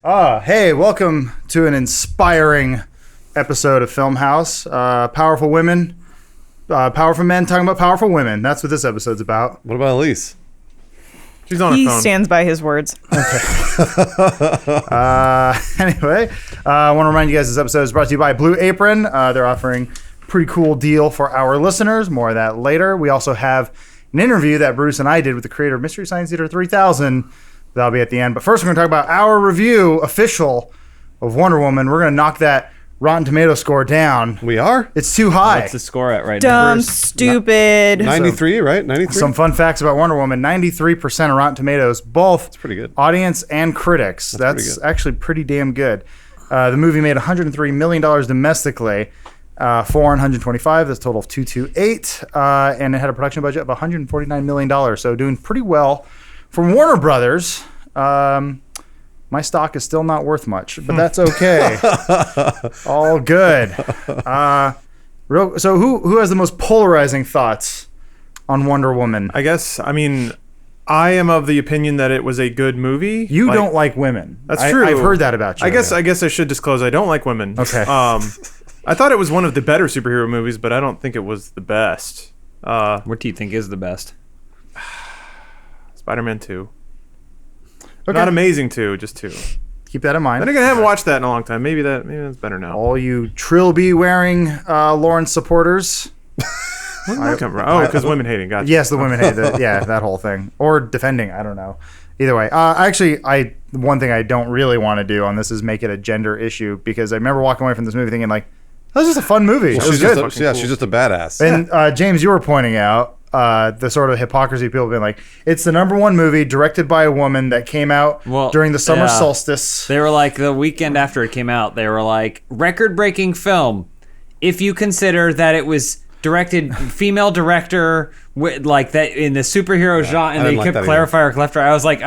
Hey, welcome to an inspiring episode of Funhaus. Powerful women, powerful men talking about powerful women. That's what this episode's about. What about Elise? She's on her phone. He stands by his words. Anyway, I want to remind you guys this episode is brought to you by Blue Apron. They're offering a pretty cool deal for our listeners. More of that later. We also have an interview that Bruce and I did with the creator of Mystery Science Theater 3000. That'll be at the end. But first, we're going to talk about our review, official, of Wonder Woman. We're going to knock that Rotten Tomato score down. We are? It's too high. What's the score at right now? Dumb, stupid. 93, right? 93? Some fun facts about Wonder Woman. 93% of Rotten Tomatoes, both That's pretty good. audience and critics. That's pretty good. actually pretty damn good. The movie made $103 million domestically, foreign 125. That's a total of 228. And it had a production budget of $149 million. So doing pretty well. For Warner Brothers, my stock is still not worth much, but that's okay. All good. So who has the most polarizing thoughts on Wonder Woman? I guess, I am of the opinion that it was a good movie. You don't like women. That's true. I've heard that about you. I guess I should disclose I don't like women. Okay. I thought it was one of the better superhero movies, but I don't think it was the best. What do you think is the best? Spider-Man 2. Okay. Not amazing 2, just 2. Keep that in mind. Then again, I haven't watched that in a long time. Maybe that's better now. All you Trilby wearing Lawrence supporters. Where did that come from? Oh, because women hating. Gotcha. Yes, the women hate it. Yeah, that whole thing. Or defending. I don't know. Either way. One thing I don't really want to do on this is make it a gender issue, because I remember walking away from this movie thinking, like, that was just a fun movie. Well, it was good. she's just a badass. And James, you were pointing out the sort of hypocrisy of people being like, it's the #1 movie directed by a woman that came out during the summer solstice. They were like, the weekend after it came out, they were like, record-breaking film. If you consider that it was directed female director like that in the superhero genre, and they kept clarifier left. I was like,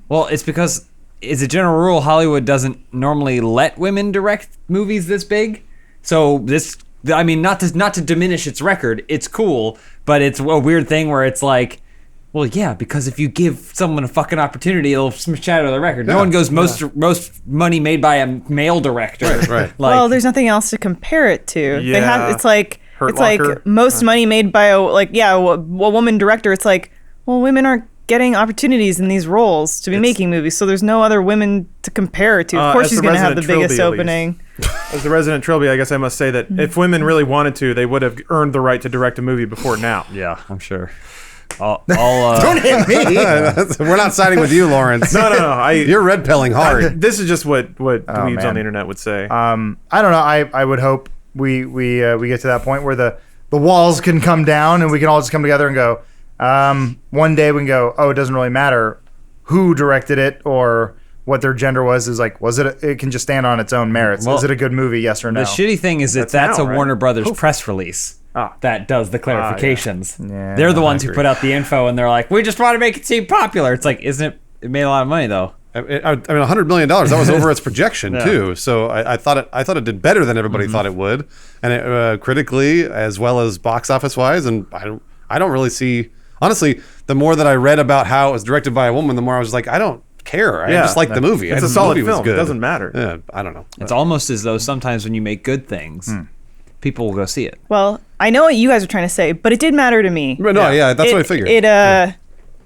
well, it's because as a general rule, Hollywood doesn't normally let women direct movies this big. So this, I mean, not to diminish its record, it's cool, but it's a weird thing where it's like, well, yeah, because if you give someone a fucking opportunity, it'll shatter the record. No one goes most money made by a male director. Right. Well, there's nothing else to compare it to. Yeah. They have, it's like Hurt it's Locker. like most money made by a woman director. It's like, well, women aren't getting opportunities in these roles to be making movies, so there's no other women to compare it to. Of course, she's going to have the biggest opening. As the resident Trilby, I guess I must say that if women really wanted to, they would have earned the right to direct a movie before now. Yeah, I'm sure. Don't hit me. We're not siding with you, Lawrence. No. You're red pilling hard. This is just what dweebs man. on the internet would say. I don't know. I would hope we get to that point where the walls can come down and we can all just come together and go, one day we can go, oh, it doesn't really matter who directed it or what their gender was. Is like, it can just stand on its own merits. Well, is it a good movie? Yes or no? The shitty thing is that's now, a right? Warner Brothers press release that does the clarifications. Yeah, They're the I ones who agree. put out the info, and they're like, we just want to make it seem popular. It's like, isn't it? It made a lot of money though. I mean, $100 million. That was over its projection too. So I thought it did better than everybody thought it would, and it, critically as well as box office wise. And I don't really see. Honestly, the more that I read about how it was directed by a woman, the more I was like, I don't care. I just like the movie. It's a The solid movie was film. good. It doesn't matter. Yeah, I don't know. It's almost as though sometimes when you make good things, people will go see it. Well, I know what you guys are trying to say, but it did matter to me. But no, that's what I figured.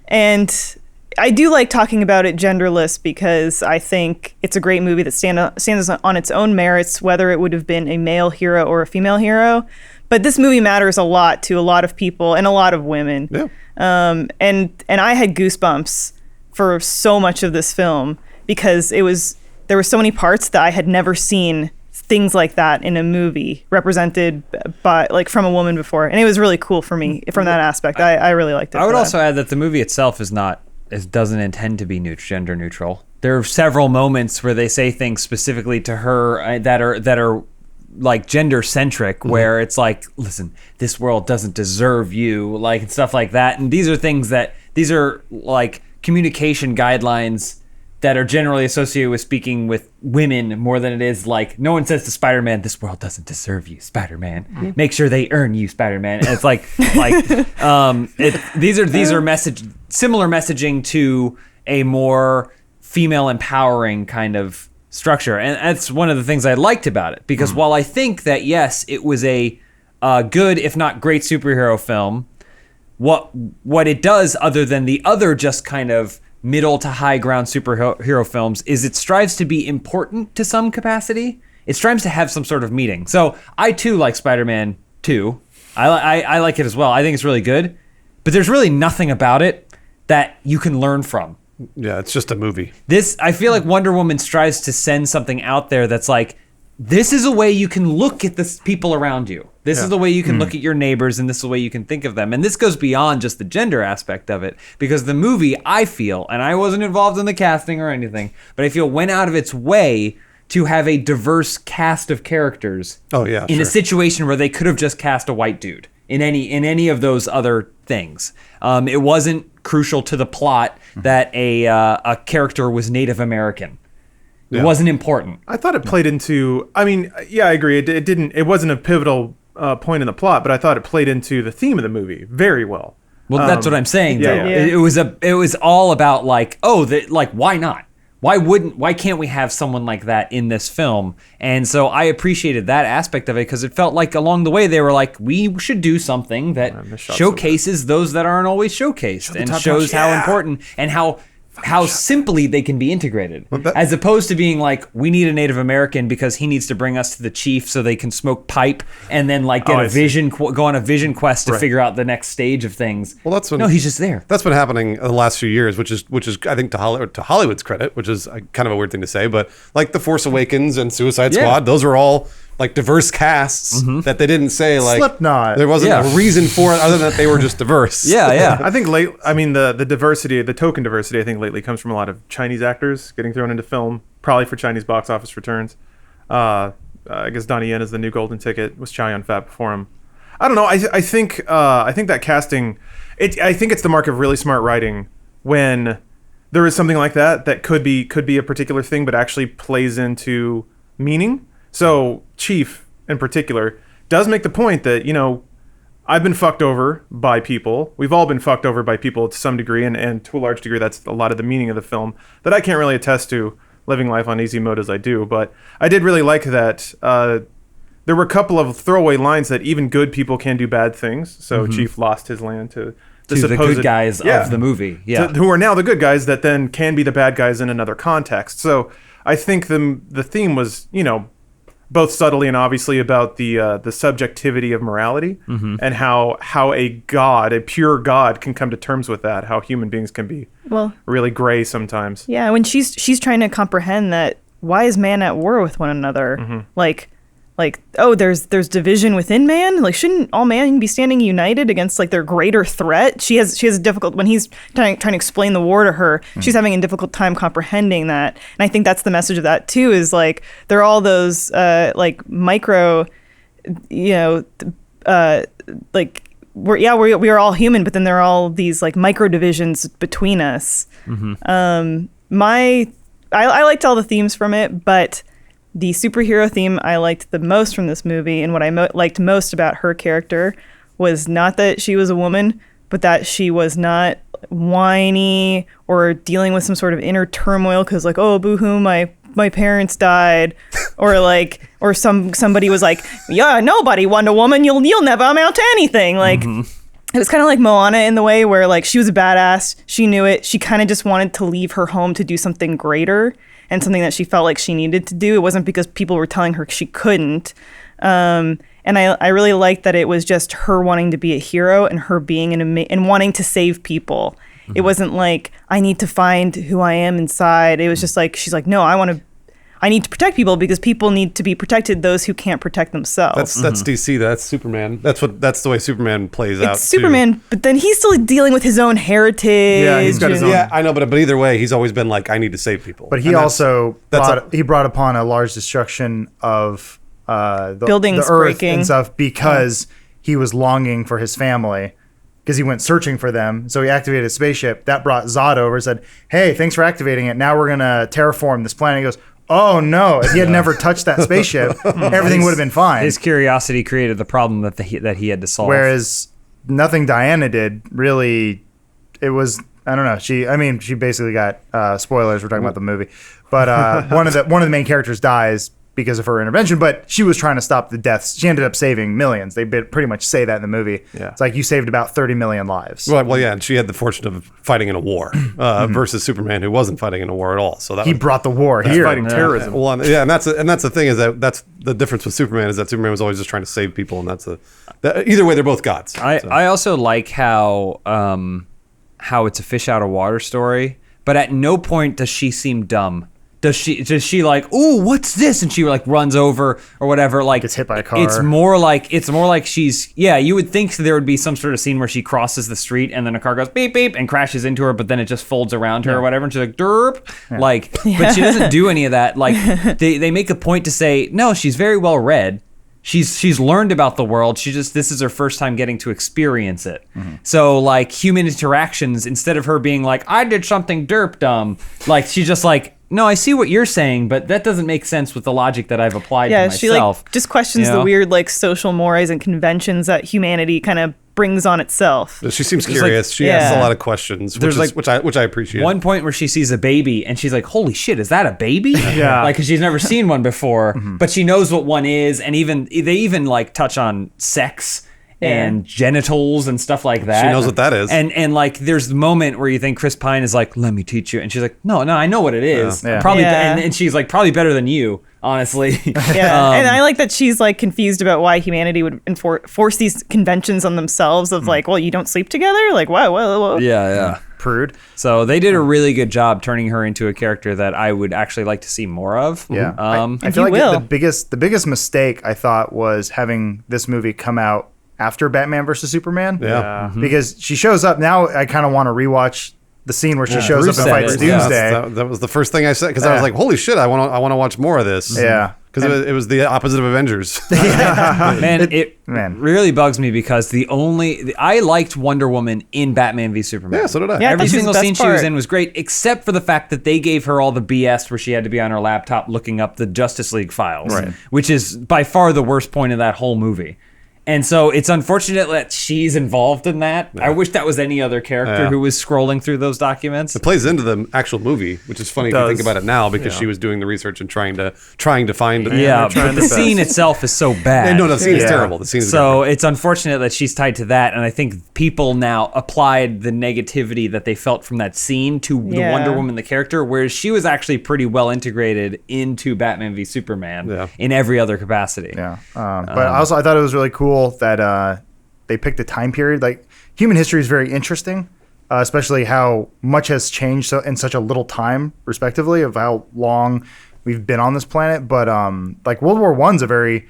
And I do like talking about it genderless because I think it's a great movie that stands on its own merits, whether it would have been a male hero or a female hero. But this movie matters a lot to a lot of people and a lot of women. Yeah. And I had goosebumps for so much of this film because there were so many parts that I had never seen things like that in a movie represented by from a woman before, and it was really cool for me from that aspect. I really liked it. I would also add that the movie itself doesn't intend to be gender neutral. There are several moments where they say things specifically to her that are like gender centric, where it's like, listen, this world doesn't deserve you, like, and stuff like that. And these are like communication guidelines that are generally associated with speaking with women more than it is like, no one says to Spider-Man, this world doesn't deserve you, Spider-Man. Make sure they earn you, Spider-Man. And it's like these are similar messaging to a more female empowering kind of structure. And that's one of the things I liked about it, because while I think that, yes, it was a good, if not great superhero film, what it does, other than the other just kind of middle to high ground superhero films, is it strives to be important to some capacity. It strives to have some sort of meaning. So I too like Spider-Man 2. I like it as well. I think it's really good, but there's really nothing about it that you can learn from. Yeah, it's just a movie. I feel like Wonder Woman strives to send something out there that's like, this is a way you can look at the people around you. This is the way you can look at your neighbors, and this is the way you can think of them. And this goes beyond just the gender aspect of it, because the movie, I feel, and I wasn't involved in the casting or anything, but I feel went out of its way to have a diverse cast of characters. Oh yeah, in a situation where they could have just cast a white dude in any of those other things. It wasn't crucial to the plot that a character was Native American. It wasn't important. I thought it played into. I mean, yeah, I agree. It didn't. It wasn't a pivotal point in the plot, but I thought it played into the theme of the movie very well. Well, that's what I'm saying. yeah, Though. yeah. It was all about like, why not? Why can't we have someone like that in this film? And so I appreciated that aspect of it, because it felt like along the way they were like, we should do something that showcases those that aren't always showcased, and shows how important and how simply they can be integrated, as opposed to being like, we need a Native American because he needs to bring us to the chief so they can smoke pipe and then like get go on a vision quest to figure out the next stage of things. Well, no, he's just there. That's been happening in the last few years, which is I think to Hollywood's credit, which is kind of a weird thing to say, but like The Force Awakens and Suicide Squad, those are all like diverse casts that they didn't say like Slipknot. There wasn't a reason for it other than that they were just diverse. I think the diversity, the token diversity, I think lately comes from a lot of Chinese actors getting thrown into film, probably for Chinese box office returns. I guess Donnie Yen is the new golden ticket. Was Chow Yun-fat before him? I don't know. I think that casting, I think it's the mark of really smart writing when there is something like that could be a particular thing, but actually plays into meaning. So Chief, in particular, does make the point that, I've been fucked over by people. We've all been fucked over by people to some degree, and to a large degree, that's a lot of the meaning of the film that I can't really attest to, living life on easy mode as I do. But I did really like that there were a couple of throwaway lines that even good people can do bad things. So Chief lost his land to the good guys of the movie. Who are now the good guys that then can be the bad guys in another context. So I think the theme was, both subtly and obviously about the subjectivity of morality and how a pure God can come to terms with that, how human beings can be really gray sometimes. Yeah, when she's trying to comprehend that, why is man at war with one another? There's division within man. Like, shouldn't all man be standing united against like their greater threat? She has a difficult, when he's trying to explain the war to her, she's having a difficult time comprehending that. And I think that's the message of that too, is like there are all those like micro, we are all human, but then there are all these like micro divisions between us. I liked all the themes from it, but the superhero theme I liked the most from this movie, and what I liked most about her character, was not that she was a woman, but that she was not whiny or dealing with some sort of inner turmoil because, like, oh, boo-hoo, my parents died, or somebody was like, yeah, nobody, Wonder Woman, you'll never amount to anything. Like, it was kind of like Moana in the way where, like, she was a badass, she knew it, she kind of just wanted to leave her home to do something greater, and something that she felt like she needed to do. It wasn't because people were telling her she couldn't. And I really liked that it was just her wanting to be a hero and her being and wanting to save people. It wasn't like, I need to find who I am inside. It was just like, she's like, no, I need to protect people because people need to be protected, those who can't protect themselves. That's DC, that's Superman. That's the way Superman plays out. It's Superman, but then he's still dealing with his own heritage. Yeah, he's got his own. Yeah, I know, but either way, he's always been like, I need to save people. But he also brought upon a large destruction of buildings the earth breaking and stuff because he was longing for his family. Because he went searching for them, so he activated a spaceship. That brought Zod over and said, hey, thanks for activating it. Now we're going to terraform this planet. He goes, oh, no. If he had never touched that spaceship, everything would have been fine. His curiosity created the problem that he had to solve. Whereas nothing Diana did really, it was I don't know. She basically got spoilers. We're talking about the movie, but one of the main characters dies because of her intervention. But she was trying to stop the deaths. She ended up saving millions. They pretty much say that in the movie. Yeah. It's like you saved about 30 million lives. Well, yeah, and she had the fortune of fighting in a war versus Superman, who wasn't fighting in a war at all. So that He brought the war here. Fighting terrorism. Well, yeah, and that's the thing is that's the difference with Superman is that Superman was always just trying to save people, and either way they're both gods. I also like how it's a fish out of water story, but at no point does she seem dumb. Does she like, ooh, what's this? And she like runs over or whatever. Like Gets hit by a car. It's more like she's you would think there would be some sort of scene where she crosses the street and then a car goes beep beep and crashes into her, but then it just folds around her or whatever, and she's like derp. But she doesn't do any of that. Like they make a point to say, no, she's very well read. She's learned about the world. This is her first time getting to experience it. Mm-hmm. So like human interactions, instead of her being like, I did something derp dumb, like she's just like, no, I see what you're saying, but that doesn't make sense with the logic that I've applied to myself. Yeah, she like just questions the weird like social mores and conventions that humanity kind of brings on itself. She seems curious. She asks a lot of questions, which I appreciate. One point where she sees a baby and she's like, "Holy shit, is that a baby?" Yeah, like 'cause she's never seen one before, but she knows what one is, and they even like touch on sex and genitals and stuff like that. She knows what that is. And like there's the moment where you think Chris Pine is like, "Let me teach you," and she's like, "No, I know what it is." Yeah. Probably, Yeah. and she's like, "Probably better than you." Honestly. Yeah, and I like that she's like confused about why humanity would force these conventions on themselves of like, well, you don't sleep together? Like, whoa. Yeah. Prude. So they did a really good job turning her into a character that I would actually like to see more of. Yeah. I And feel you like will. the biggest mistake I thought was having this movie come out after Batman versus Superman. Yeah. Because she shows up now. I kind of want to rewatch the scene where she shows Bruce up and said fights it, yeah. Doomsday. That was the first thing I said because I was like, "Holy shit! I want to watch more of this." Yeah. because it was the opposite of Avengers. Man, it Man. really bugs me because I liked Wonder Woman in Batman v Superman. Yeah, so did I. Yeah, I Every thought she was single the best scene she was part. in was great, except for the fact that they gave her all the BS where she had to be on her laptop looking up the Justice League files, Right. which is by far the worst point of that whole movie. And so it's unfortunate that she's involved in that. I wish that was any other character Yeah. who was scrolling through those documents. It plays into the actual movie, which is funny if you think about it now because she was doing the research and trying to find. Yeah, trying but the their best. scene itself is so bad. No, the scene is Yeah. terrible. The scene is So terrible. it's unfortunate that she's tied to that, and I think people now applied the negativity that they felt from that scene to the Yeah. Wonder Woman, the character, whereas she was actually pretty well integrated into Batman v Superman in every other capacity. Yeah. But also, I thought it was really cool that they picked a time period. Like, human history is very interesting, especially how much has changed in such a little time, respectively, of how long we've been on this planet. But like World War I's a very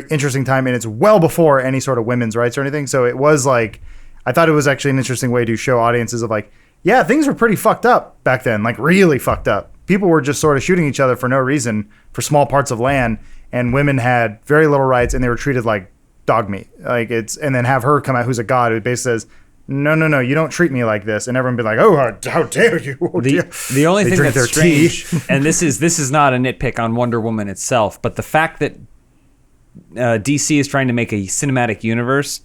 interesting time, and it's well before any sort of women's rights or anything. So it was like, I thought it was actually an interesting way to show audiences of like, yeah, things were pretty fucked up back then, like really fucked up. People were just sort of shooting each other for no reason for small parts of land, and women had very little rights, and they were treated like dog meat. Like and then have her come out, who's a god, who basically says, no, you don't treat me like this, and everyone be like, oh, how dare you? Oh, dear. The only They thing drink that's their tea. strange, and this is not a nitpick on Wonder Woman itself, but the fact that DC is trying to make a cinematic universe,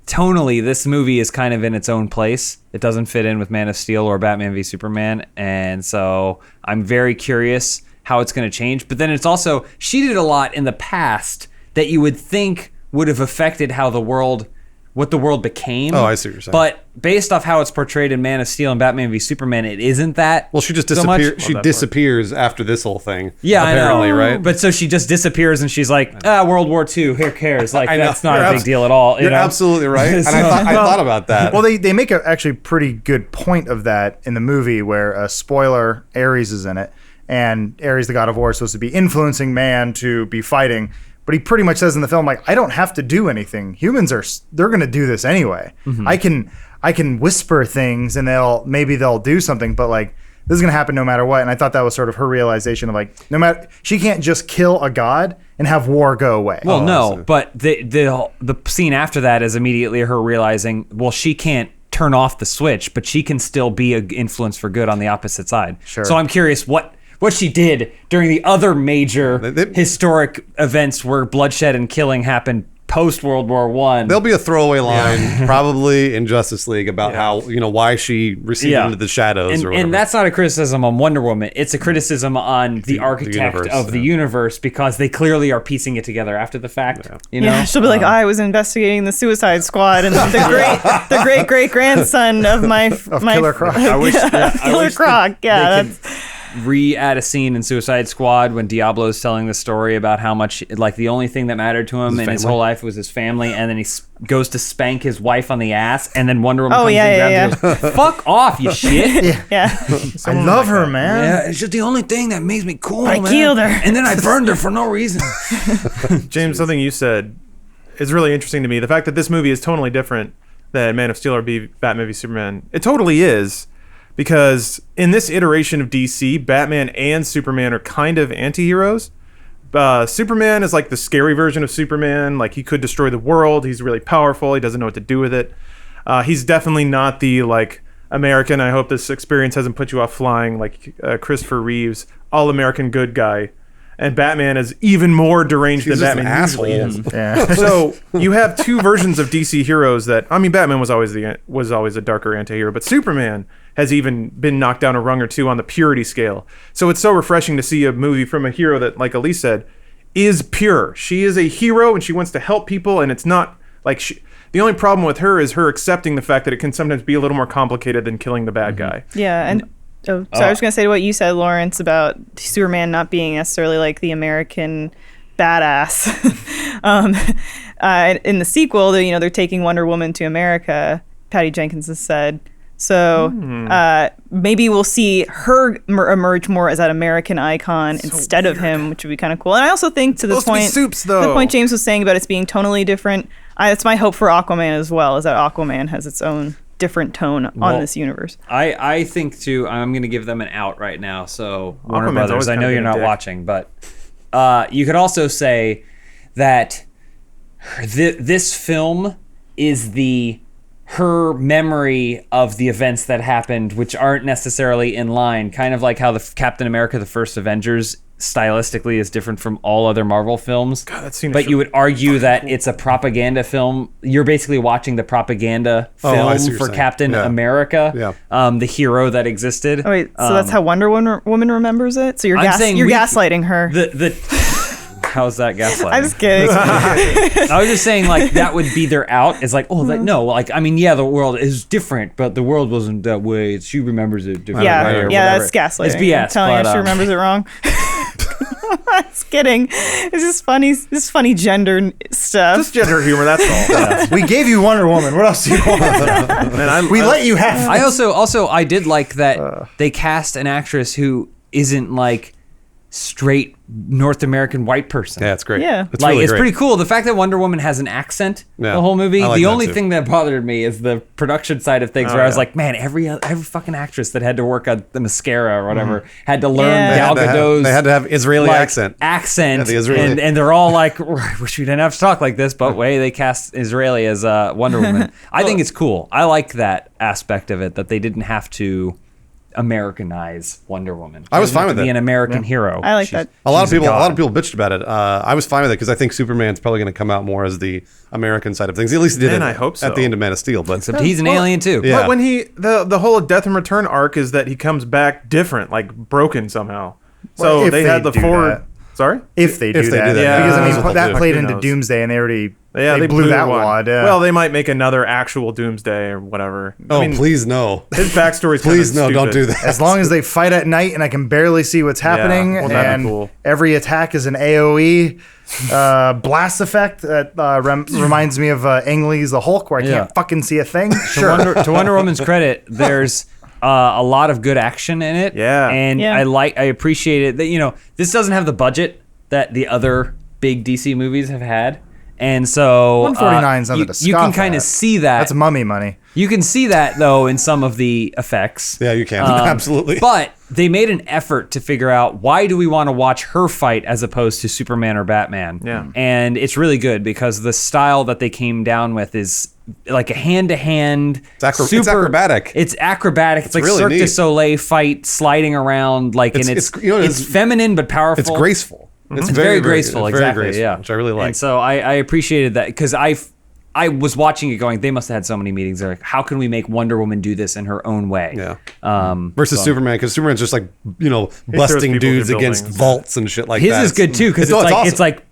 tonally, this movie is kind of in its own place. It doesn't fit in with Man of Steel or Batman v Superman, and so I'm very curious how it's going to change. But then it's also, she did a lot in the past that you would think would have affected how what the world became. Oh, I see what you're saying. But based off how it's portrayed in Man of Steel and Batman v Superman, it isn't that. Well, she just so much. disappears. She disappears after this whole thing. Yeah, apparently, I know. right? But so she just disappears and she's like, World War II, who cares? Like, I know. that's not You're a big deal at all. You You're know? absolutely right. And I thought about that. Well, they make a actually pretty good point of that in the movie where, spoiler, Ares is in it. And Ares, the god of war, is supposed to be influencing man to be fighting. But he pretty much says in the film, like, I don't have to do anything. Humans they're going to do this anyway. Mm-hmm. I can whisper things and maybe they'll do something, but like, this is going to happen no matter what. And I thought that was sort of her realization of like, she can't just kill a god and have war go away. Well, I no, see. but the scene after that is immediately her realizing, well, she can't turn off the switch, but she can still be an influence for good on the opposite side. Sure. So I'm curious what she did during the other major historic events where bloodshed and killing happened post World War One. There'll be a throwaway line probably in Justice League about how, why she receded into the shadows or whatever. And that's not a criticism on Wonder Woman. It's a criticism on the architect of the universe, because they clearly are piecing it together after the fact. Yeah, she'll be like, I was investigating the Suicide Squad and the great great grandson of my Killer Croc. I wish Killer Croc. Yeah, that's re-add a scene in Suicide Squad when Diablo's telling the story about how much, like, the only thing that mattered to him in his whole life was his family, and then he goes to spank his wife on the ass, and then Wonder Woman comes and grabs him. Fuck off, you shit. I love her, man. Yeah, it's just the only thing that makes me cool, man. I killed her. And then I burned her for no reason. James, something you said is really interesting to me. The fact that this movie is totally different than Man of Steel or Batman v Superman. It totally is. Because in this iteration of DC, Batman and Superman are kind of anti-heroes. Superman is like the scary version of Superman. Like, he could destroy the world. He's really powerful. He doesn't know what to do with it. He's definitely not the, like, American, I hope this experience hasn't put you off flying, like Christopher Reeves, all-American good guy. And Batman is even more deranged than Batman usually is. Yeah. So you have two versions of DC heroes that, I mean, Batman was always a darker anti-hero, but Superman has even been knocked down a rung or two on the purity scale. So it's so refreshing to see a movie from a hero that, like Elise said, is pure. She is a hero and she wants to help people, and it's not like the only problem with her is her accepting the fact that it can sometimes be a little more complicated than killing the bad guy. Yeah, and I was going to say to what you said, Lawrence, about Superman not being necessarily like the American badass. In the sequel, they're taking Wonder Woman to America, Patty Jenkins has said. So maybe we'll see her emerge more as that American icon instead of him, which would be kind of cool. And I also think to the point, the point James was saying about it being tonally different, that's my hope for Aquaman as well, is that Aquaman has its own different tone on this universe. I think too, I'm going to give them an out right now. So Warner Aquaman's Brothers, I know you're not dick. watching, but you could also say that this film is her memory of the events that happened, which aren't necessarily in line, kind of like how the Captain America, the First Avengers, stylistically is different from all other Marvel films. God, that scene is but you would argue that it's a propaganda film. You're basically watching the propaganda I see film what for you're saying. Captain Yeah. America, the hero that existed. Oh, wait, so that's how Wonder Woman remembers it? So you're gaslighting her. How's that gaslighting? I'm just kidding. I was just saying, like, that would be their out. It's like, no, like, I mean, yeah, the world is different, but the world wasn't that way. She remembers it different. Yeah, that's gaslighting. It's BS. I'm telling her she remembers it wrong. I'm just kidding. It's just funny. This funny gender stuff. Just gender humor, that's all. Yeah. We gave you Wonder Woman. What else do you want? Man, We let you have. I I did like that they cast an actress who isn't like straight North American white person. Yeah, it's great. Yeah. It's Like, really it's great. pretty cool. The fact that Wonder Woman has an accent Yeah. the whole movie. I like The that only too. thing that bothered me is the production side of things, where I was like, man, every fucking actress that had to work on the mascara or whatever had to learn Yeah. Gal Gadot's They had to have Israeli like, accent. accent, Yeah, the Israeli- and they're all like, wish we didn't have to talk like this, but they cast Israeli as Wonder Woman. I think it's cool. I like that aspect of it, that they didn't have to Americanize Wonder Woman. I was She doesn't fine have with to be it. an American hero. I like that. A lot of she's a people god. bitched about it. I was fine with it because I think Superman's probably going to come out more as the American side of things. At least he did Man, it I hope so. at the end of Man of Steel. But Except he's an alien too. Yeah. But when the whole Death and Return arc is that he comes back different, like broken somehow. Well, So if they they had the do forward. that. Sorry? If they do that. Yeah. Because, I That's what mean, that they'll do. played Who into knows? Doomsday, and they already Yeah, they blew that one. wad. Yeah. Well, they might make another actual Doomsday or whatever. oh, I mean, please no. his backstory's Please kinda no, don't stupid. do that. As long as they fight at night and I can barely see what's happening, well, that'd be and cool. every attack is an AOE blast effect that reminds me of Ang Lee's The Hulk, where I Yeah. can't fucking see a thing. To Wonder Woman's credit, there's a lot of good action in it. Yeah. And Yeah. I appreciate it that, this doesn't have the budget that the other big DC movies have had. And so 149 is nothing to you can scoff kind of at. see that. That's mummy money. You can see that though in some of the effects. Yeah, you can. Absolutely. But they made an effort to figure out, why do we want to watch her fight as opposed to Superman or Batman? Yeah. And it's really good because the style that they came down with is like a hand-to-hand. It's acrobatic. It's acrobatic. It's like really Cirque du neat. Soleil fight, sliding around, like, and it's it's- you know, it's feminine but powerful. It's graceful. It's very graceful, very exactly, graceful, yeah. which I really like. And so I appreciated that because I was watching it going, they must have had so many meetings. They're like, how can we make Wonder Woman do this in her own way? Yeah. Versus Superman, because Superman's just like, busting people dudes through against buildings. vaults and shit like His that. is good too because awesome. it's like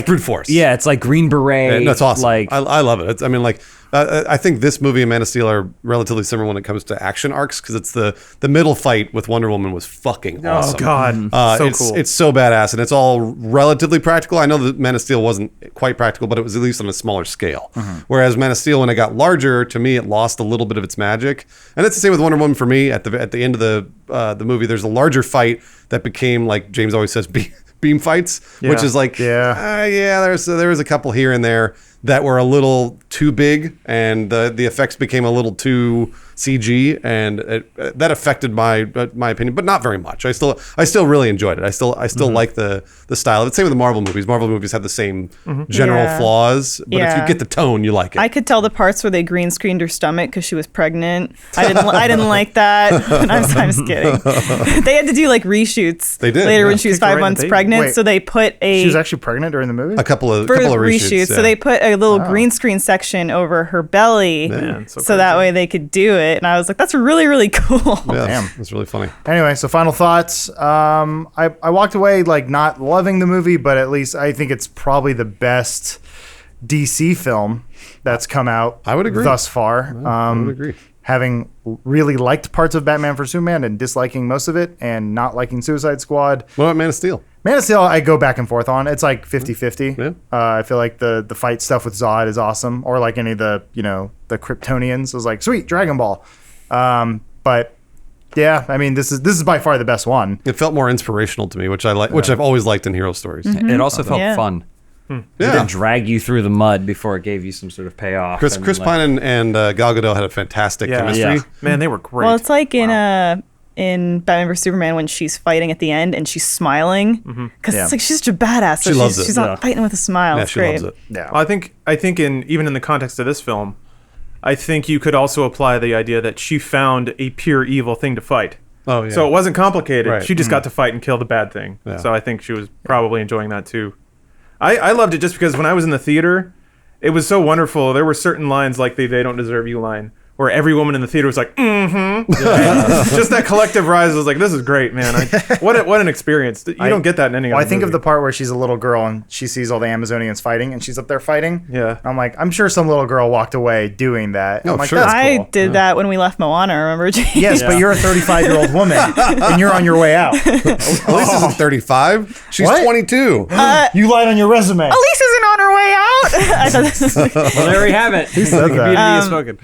brute force. Yeah, it's like Green Beret. And that's awesome. Like I love it. I think this movie and Man of Steel are relatively similar when it comes to action arcs because it's the middle fight with Wonder Woman was fucking awesome. Oh God, so cool. It's so badass, and it's all relatively practical. I know that Man of Steel wasn't quite practical, but it was at least on a smaller scale. Whereas Man of Steel, when it got larger, to me, it lost a little bit of its magic. And it's the same with Wonder Woman for me. At the end of the movie, there's a larger fight that became, like James always says, beam fights, which is like, there was a couple here and there that were a little too big, and the effects became a little too CG, and that affected my opinion, but not very much. I still really enjoyed it. I still like the style of it. Same with the Marvel movies. Marvel movies have the same general flaws, but if you get the tone, you like it. I could tell the parts where they green screened her stomach because she was pregnant. I didn't like that. I'm just kidding. They had to do like reshoots. They did, later yeah. when she was Kicked her 5 right in the months baby. pregnant. Wait. So they put She was actually pregnant during the movie? a couple of for reshoots. reshoots. Yeah. So they put a little green screen section over her belly, Man, so that way they could do it. And I was like, that's really, really cool. yeah, Damn. it's really funny. Anyway, so final thoughts. I walked away like not loving the movie, but at least I think it's probably the best DC film that's come out I would agree. thus far. I would agree. Having really liked parts of Batman vs Superman and disliking most of it and not liking Suicide Squad. What about Man of Steel? Man of Steel, I go back and forth on. It's like 50-50. Yeah. I feel like the fight stuff with Zod is awesome, or like any of the the Kryptonians. It was like sweet Dragon Ball, but yeah, I mean this is by far the best one. It felt more inspirational to me, which I like, which I've always liked in hero stories. it also felt Yeah. fun. It Yeah. didn't drag you through the mud before it gave you some sort of payoff. Chris and, like, Pine and Gal Gadot had a fantastic chemistry. Yeah. Man, they were great. Well, it's like in Batman vs Superman when she's fighting at the end and she's smiling because Yeah. it's like she's such a badass. So She loves it. She's Yeah. not fighting with a smile. Yeah, It's she great. loves it. Yeah. I think even in the context of this film, I think you could also apply the idea that she found a pure evil thing to fight. Oh, yeah. So it wasn't complicated. Right. She just got to fight and kill the bad thing. Yeah. So I think she was probably enjoying that too. I loved it just because when I was in the theater, it was so wonderful. There were certain lines like the "They don't deserve you" line, where every woman in the theater was like, just that collective rise was like, this is great, man. What an experience. You don't get that in any Well, other I think of movie. the part where she's a little girl and she sees all the Amazonians fighting and she's up there fighting. Yeah. I'm like, I'm sure some little girl walked away doing that. Oh, I'm like, sure. that's I cool. did that when we left Moana. Remember, James? Yes, but you're a 35-year-old woman and you're on your way out. Elise isn't 35. She's What? 22. You lied on your resume. Elise isn't on her way out. I thought this was Well, there we have it. said The that? community has spoken.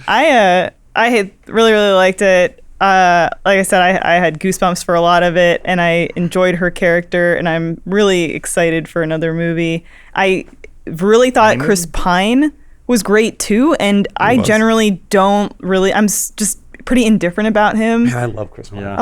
I had really, really liked it. Like I said, I had goosebumps for a lot of it, and I enjoyed her character, and I'm really excited for another movie. I really thought Chris Pine was great too, and I was. generally don't really. Just pretty indifferent about him. Man, I love Chris Pine. Yeah.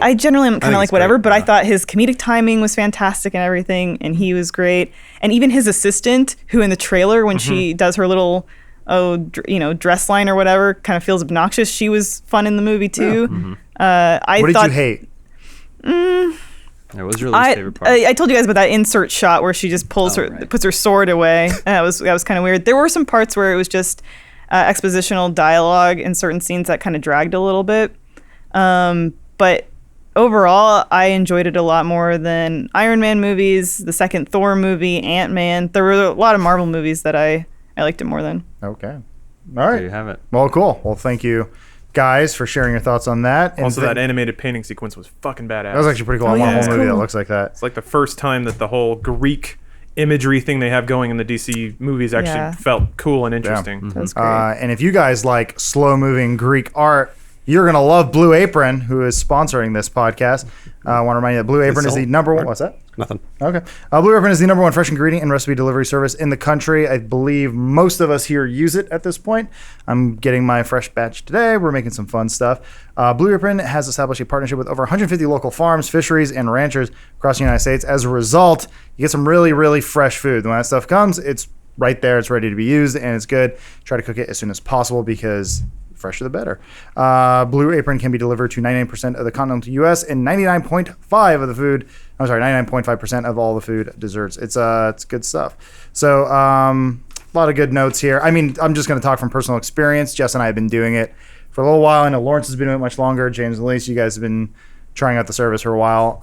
I generally am kind think of like he's whatever, great, but I yeah. thought his comedic timing was fantastic and everything, and he was great. And even his assistant, who in the trailer when she does her little dress line or whatever, kind of feels obnoxious. She was fun in the movie too. I What did thought, you hate? That was your least favorite part. I told you guys about that insert shot where she just pulls puts her sword away. That was kind of weird. There were some parts where it was just expositional dialogue in certain scenes that kind of dragged a little bit. But overall, I enjoyed it a lot more than Iron Man movies, the second Thor movie, Ant-Man. There were a lot of Marvel movies that I liked it more than. Okay. All There you right. have it. Well, cool. Well, thank you, guys, for sharing your thoughts on that. And Also, that animated painting sequence was fucking badass. that was actually pretty cool. I Oh, want yeah, a it's whole movie that cool. looks like that. It's like the first time that the whole Greek imagery thing they have going in the DC movies actually Yeah. felt cool and interesting. That was great. And if you guys like slow-moving Greek art, you're gonna love Blue Apron, who is sponsoring this podcast. I want to remind you that Blue Apron is the number one. What's that? Nothing. Okay. Blue Apron is the number one fresh ingredient and recipe delivery service in the country. I believe most of us here use it at this point. I'm getting my fresh batch today. We're making some fun stuff. Blue Apron has established a partnership with over 150 local farms, fisheries, and ranchers across the United States. As a result, you get some really, really fresh food. When that stuff comes, it's right there. It's ready to be used, and it's good. Try to cook it as soon as possible because fresher the better. Blue Apron can be delivered to 99% of the continental U.S. and 99.5% of all the food desserts. It's good stuff. So a lot of good notes here. I mean, I'm just going to talk from personal experience. Jess and I have been doing it for a little while. I know Lawrence has been doing it much longer. James and Elise, you guys have been trying out the service for a while.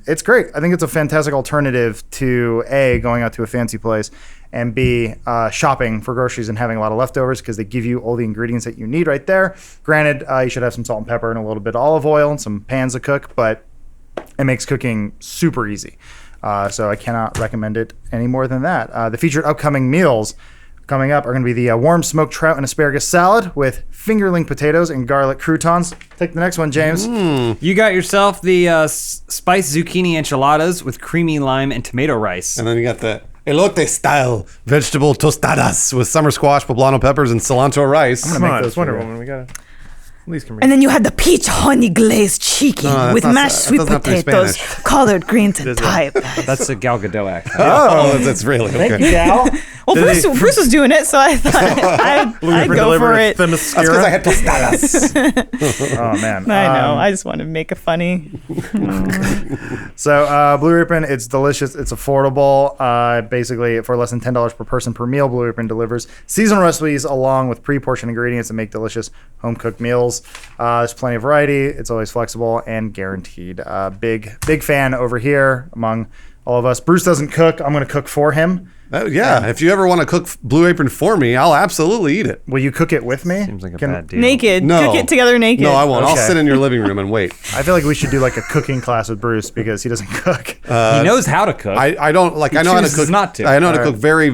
It's great. I think it's a fantastic alternative to A, going out to a fancy place, and B, shopping for groceries and having a lot of leftovers, because they give you all the ingredients that you need right there. Granted, you should have some salt and pepper and a little bit of olive oil and some pans to cook, but it makes cooking super easy. So I cannot recommend it any more than that. The featured upcoming meals coming up are going to be the warm smoked trout and asparagus salad with fingerling potatoes and garlic croutons. Take the next one, James. You got yourself the spiced zucchini enchiladas with creamy lime and tomato rice. And then you got the elote style vegetable tostadas with summer squash, poblano peppers, and cilantro rice. Come on, it's Wonder Woman. We got to... Please come And then you had the peach honey glazed chicken with mashed sweet that doesn't have to be potatoes, Spanish. collard greens, and Thai. That's a Gal Gadot accent. Oh, that's really okay. Thank you, Gal. Well, Bruce was doing it, so I thought I'd go for it. The That's because I mascara. had tostadas. Oh, man. I know. I just want to make it funny. So Blue Apron, it's delicious. It's affordable. Basically, for less than $10 per person per meal, Blue Apron delivers seasonal recipes along with pre-portioned ingredients that make delicious home-cooked meals. There's plenty of variety. It's always flexible and guaranteed. Big fan over here among all of us. Bruce doesn't cook. I'm going to cook for him. Yeah, if you ever want to cook Blue Apron for me, I'll absolutely eat it. Will you cook it with me? Seems like a bad deal. Naked. No. Cook it together naked. No, I won't. I'll Okay. sit in your living room and wait. I feel like we should do like a cooking class with Bruce because he doesn't cook. He knows how to cook. I don't like. I know how to chooses cook. not to. I know how to All cook very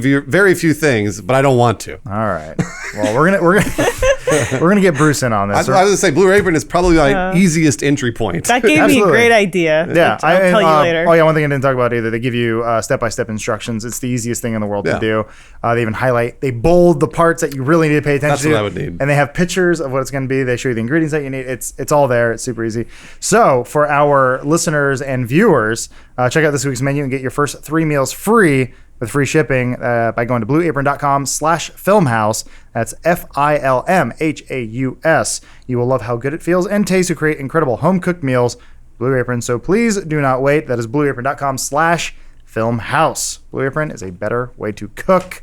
few things, but I don't want to. All right. Well, we're gonna get Bruce in on I this. was gonna say Blue Apron is probably my easiest entry point. That gave me a Absolutely. great idea. Yeah, I'll tell you later. Oh yeah, one thing I didn't talk about either. They give you step-by-step instructions. It's the easiest thing in the world Yeah. to do. They even they bold the parts that you really need to pay attention That's to. what I would need. And they have pictures of what it's going to be. They show you the ingredients that you need. It's all there. It's super easy. So for our listeners and viewers, check out this week's menu and get your first 3 meals free with free shipping by going to blueapron.com/filmhouse. That's FILMHAUS. You will love how good it feels and tastes to create incredible home-cooked meals. Blue Apron. So please do not wait. That is blueapron.com/filmhouse. Blue Apron is a better way to cook.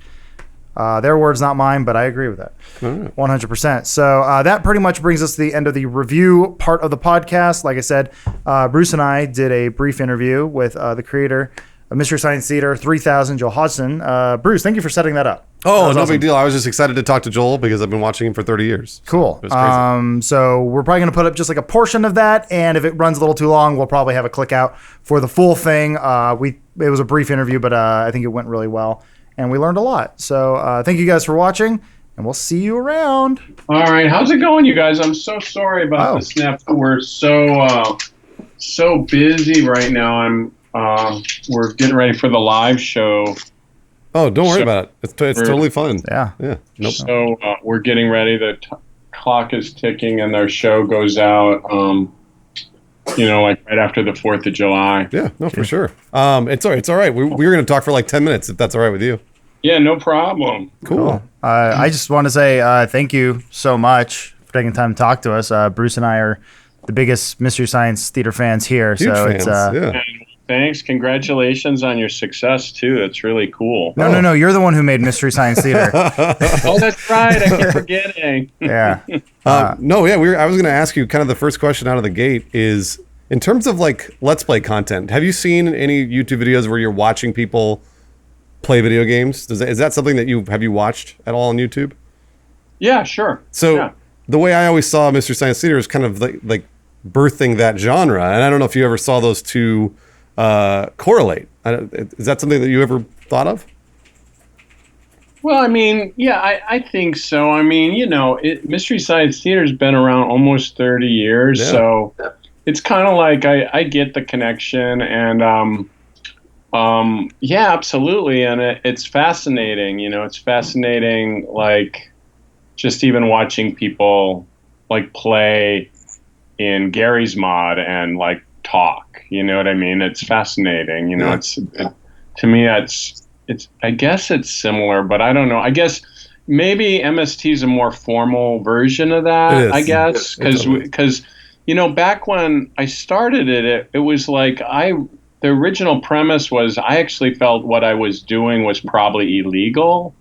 Their words, not mine, but I agree with that. 100%. So that pretty much brings us to the end of the review part of the podcast. Like I said, Bruce and I did a brief interview with the creator of Mystery Science Theater 3000, Joel Hodgson. Bruce, thank you for setting that up. Oh, That was no awesome. big deal. I was just excited to talk to Joel because I've been watching him for 30 years. Cool. It was crazy. So we're probably going to put up just like a portion of that, and if it runs a little too long, we'll probably have a click out for the full thing. It was a brief interview, but I think it went really well, and we learned a lot. So thank you guys for watching, and we'll see you around. All right, how's it going, you guys? I'm so sorry about the snap. We're so busy right now. We're getting ready for the live show. Oh, don't worry about it. It's totally fun. Yeah. Yeah. Nope. So we're getting ready. The clock is ticking, and their show goes out. Like right after the 4th of July. Yeah. No, for sure. It's all right. It's all right. We were going to talk for like 10 minutes if that's all right with you. Yeah, no problem. Cool. I just want to say thank you so much for taking time to talk to us. Bruce and I are the biggest Mystery Science Theater fans here. Huge so fans. it's Yeah. Thanks. Congratulations on your success too. That's really cool. No. You're the one who made Mystery Science Theater. Oh, that's right. I keep forgetting. Yeah. I was going to ask you kind of the first question out of the gate is in terms of like Let's Play content, have you seen any YouTube videos where you're watching people play video games? Is that something that have you watched at all on YouTube? Yeah, sure. So Yeah. the way I always saw Mystery Science Theater is kind of like birthing that genre. And I don't know if you ever saw those two correlate. Is that something that you ever thought of? Well, I mean, yeah, I think so. I mean, Mystery Science Theater's been around almost 30 years, Yeah. so it's kind of like I get the connection, and yeah, absolutely, and it's fascinating. It's fascinating, like just even watching people like play in Gary's mod and like talk. You know what I mean? It's fascinating. To me, it's I guess it's similar, but I don't know. I guess maybe MST is a more formal version of that, It is. I guess, because back when I started it was like the original premise was I actually felt what I was doing was probably illegal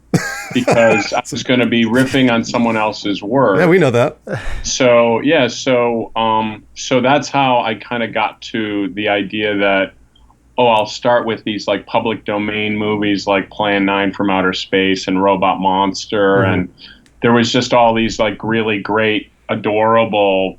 because I was going to be riffing on someone else's work. Yeah, we know that. So so that's how I kind of got to the idea that, I'll start with these like public domain movies like Plan 9 from Outer Space and Robot Monster. Mm-hmm. And there was just all these like really great, adorable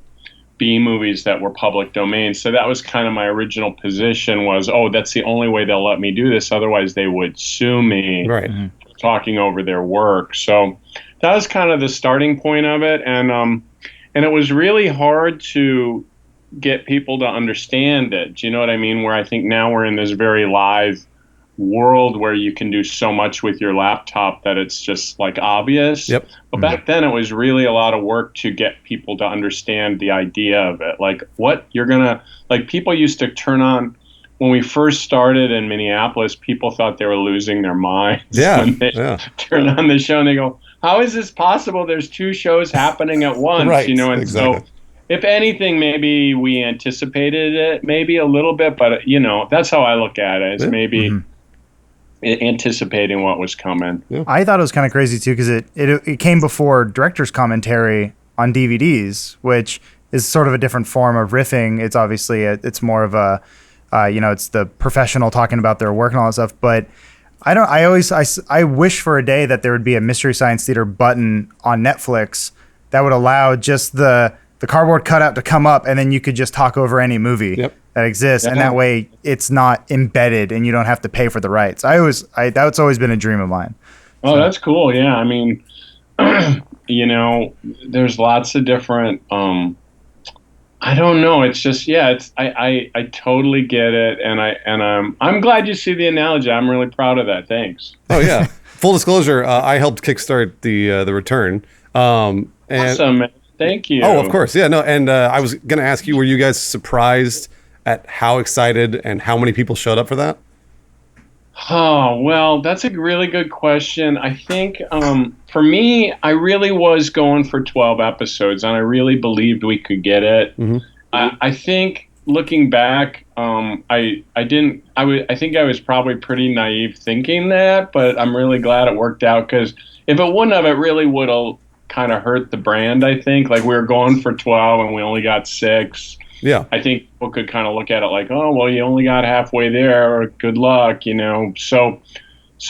B movies that were public domain. So that was kind of my original position was, that's the only way they'll let me do this. Otherwise they would sue me Right. for talking over their work. So that was kind of the starting point of it. And it was really hard to get people to understand it. Do you know what I mean? Where I think now we're in this very live world where you can do so much with your laptop that it's just like obvious. Yep. But back then it was really a lot of work to get people to understand the idea of it. Like what you're gonna, like people used to turn on, when we first started in Minneapolis, people thought they were losing their minds when they turn on the show and they go, how is this possible? There's two shows happening at once, Right, and exactly. so if anything, maybe we anticipated it, maybe a little bit, but that's how I look at it. Is maybe anticipating what was coming. Yeah. I thought it was kind of crazy too because it came before director's commentary on DVDs, which is sort of a different form of riffing. It's obviously it's more of a it's the professional talking about their work and all that stuff. But I wish for a day that there would be a Mystery Science Theater button on Netflix that would allow just the cardboard cutout to come up, and then you could just talk over any movie that exists, and that way it's not embedded, and you don't have to pay for the rights. That's always been a dream of mine. Oh, that's cool. Yeah, I mean, there's lots of different. I don't know. It's just I totally get it, and I'm glad you see the analogy. I'm really proud of that. Thanks. Oh yeah. Full disclosure, I helped kickstart the return. And, awesome. Man. Thank you. Oh, of course. Yeah, no, and I was going to ask you, were you guys surprised at how excited and how many people showed up for that? Oh, well, that's a really good question. I think for me, I really was going for 12 episodes, and I really believed we could get it. Mm-hmm. I think looking back, I think I was probably pretty naive thinking that, but I'm really glad it worked out because if it wouldn't have, it really would have kind of hurt the brand. I think like we were going for 12 and we only got 6. Yeah. I think people could kind of look at it like, oh, well, you only got halfway there. Good luck, So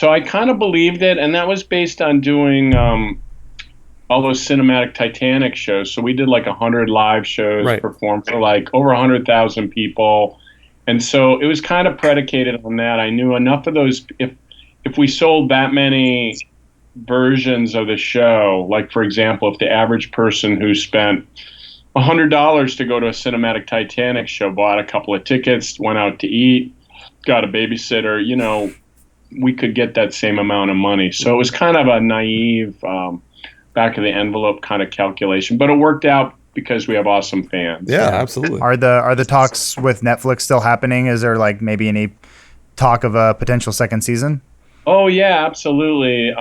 I kind of believed it, and that was based on doing all those cinematic Titanic shows. So we did like 100 live shows, performed for like over 100,000 people, and so it was kind of predicated on that. I knew enough of those. If we sold that many versions of the show, like for example, if the average person who spent $100 to go to a cinematic Titanic show bought a couple of tickets, went out to eat, got a babysitter, we could get that same amount of money. So it was kind of a naive back of the envelope kind of calculation, but it worked out because we have awesome fans. Yeah, absolutely. Are the talks with Netflix still happening? Is there like maybe any talk of a potential second season? Oh yeah, absolutely.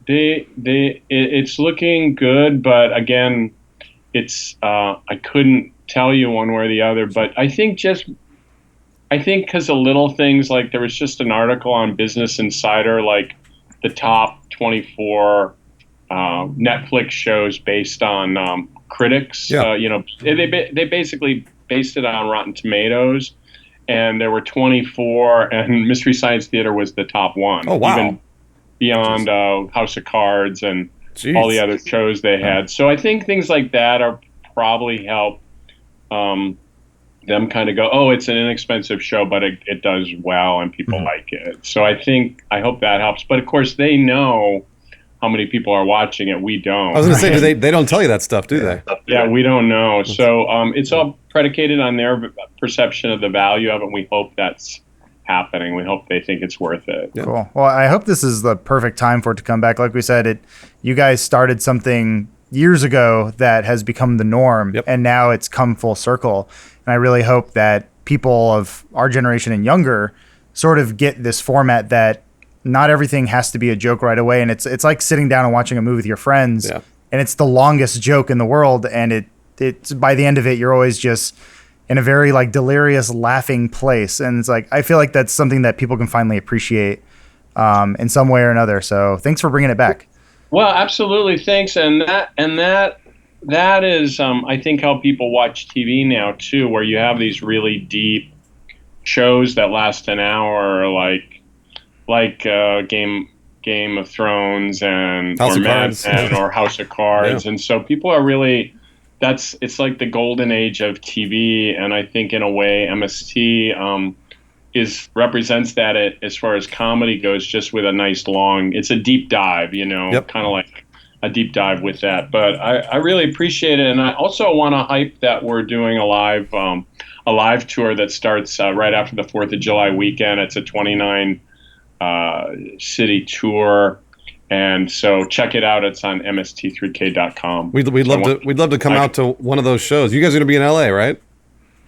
It's looking good, but again, it's I couldn't tell you one way or the other. But I think because of little things, like there was just an article on Business Insider, like the top 24 Netflix shows based on critics. Yeah. They basically based it on Rotten Tomatoes, and there were 24, and Mystery Science Theater was the top one. Oh wow! Even beyond House of Cards and all the other shows they had. So I think things like that are probably help them kind of go, oh, it's an inexpensive show, but it does well and people like it. So I hope that helps. But of course they know how many people are watching it. We don't. I was going to say, they don't tell you that stuff, do they? Yeah, we don't know. So it's all predicated on their perception of the value of it. We hope that's happening. We hope they think it's worth it. Yeah. Cool. Well, I hope this is the perfect time for it to come back. Like we said, you guys started something years ago that has become the norm, and now it's come full circle. And I really hope that people of our generation and younger sort of get this format that not everything has to be a joke right away, and it's like sitting down and watching a movie with your friends, Yeah. and it's the longest joke in the world, and it's by the end of it, you're always just in a very like delirious laughing place, and it's like I feel like that's something that people can finally appreciate in some way or another. So thanks for bringing it back. Well, absolutely. Thanks. And that is, I think, how people watch TV now too, where you have these really deep shows that last an hour, like Game of Thrones and House or of Mad Cards. Men or House of Cards, Yeah. and so people are really. It's like the golden age of TV, and I think in a way MST represents that as far as comedy goes, just with a nice long. It's a deep dive, Yep. kind of like a deep dive with that. But I really appreciate it, and I also want to hype that we're doing a live tour that starts right after the 4th of July weekend. It's a 29 city tour. And so check it out. It's on mst3k.com. We'd love to come out to one of those shows. You guys are going to be in LA, right?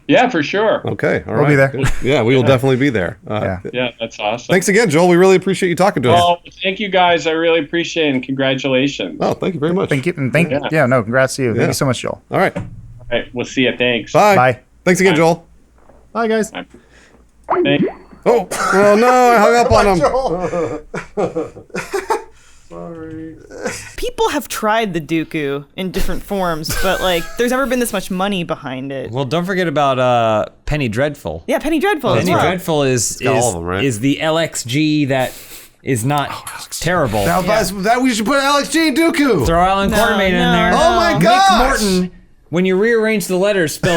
Yeah, for sure. Okay, all right. We'll be there. Good. Yeah, we will definitely be there. Yeah, that's awesome. Thanks again, Joel. We really appreciate you talking to us. Well, thank you guys. I really appreciate it, and congratulations. Oh, thank you very much. Thank you. And Yeah. Congrats to you. Yeah. Thank you so much, Joel. All right. All right, we'll see you. Thanks. Bye. Bye. Thanks again, Bye. Joel. Bye, guys. Thank- Oh no, I hung up on him. People have tried the Dooku in different forms, but like, there's never been this much money behind it. Well, don't forget about Penny Dreadful. Yeah, Penny Dreadful as Penny well. Dreadful is got all of them, right? is the LXG that is not terrible. Now, that we should put Alex G. Dooku. Throw Alan Quartermain in there. Oh my Mick gosh! Morton, when you rearrange the letters, spell